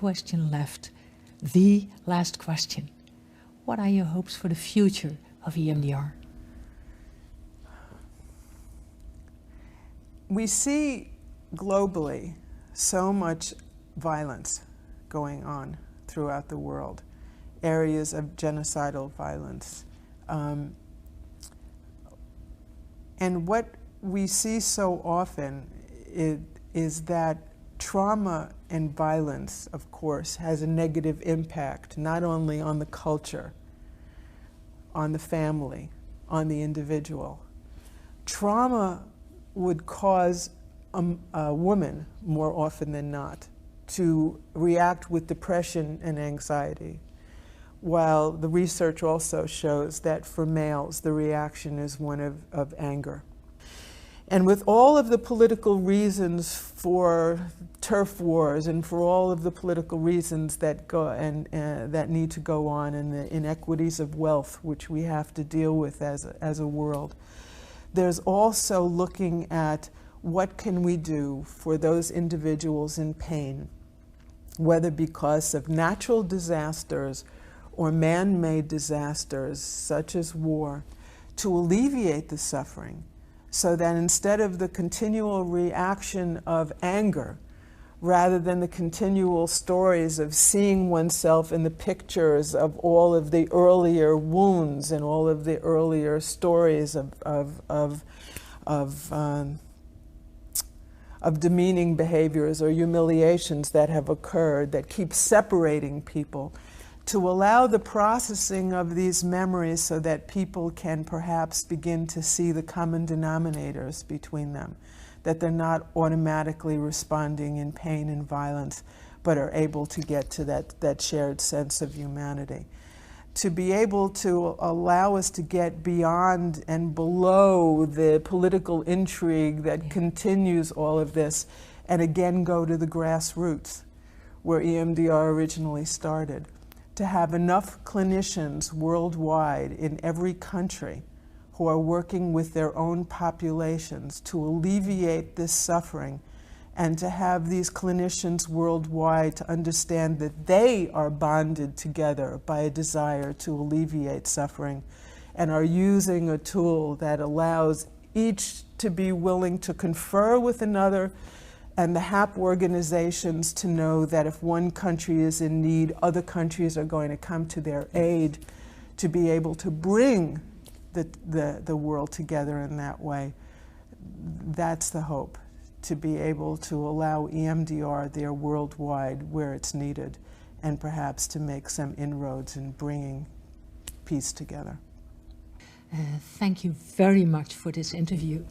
question left. The last question. What are your hopes for the future of EMDR? We see globally so much violence going on throughout the world, areas of genocidal violence. And what we see so often is that trauma and violence, of course, has a negative impact, not only on the culture, on the family, on the individual. Trauma would cause a woman, more often than not, to react with depression and anxiety, while the research also shows that for males, the reaction is one of anger. And with all of the political reasons for turf wars and for all of the political reasons that go that need to go on, and the inequities of wealth which we have to deal with as a world, there's also looking at what can we do for those individuals in pain, whether because of natural disasters or man-made disasters such as war, to alleviate the suffering, so that instead of the continual reaction of anger, rather than the continual stories of seeing oneself in the pictures of all of the earlier wounds and all of the earlier stories of demeaning behaviors or humiliations that have occurred that keep separating people, to allow the processing of these memories so that people can perhaps begin to see the common denominators between them, that they're not automatically responding in pain and violence, but are able to get to that shared sense of humanity. To be able to allow us to get beyond and below the political intrigue that continues all of this, and again go to the grassroots, where EMDR originally started. To have enough clinicians worldwide in every country who are working with their own populations to alleviate this suffering, and to have these clinicians worldwide to understand that they are bonded together by a desire to alleviate suffering, and are using a tool that allows each to be willing to confer with another, and the HAP organizations to know that if one country is in need, other countries are going to come to their aid, to be able to bring the world together in that way. That's the hope, to be able to allow EMDR there worldwide where it's needed, and perhaps to make some inroads in bringing peace together. Thank you very much for this interview.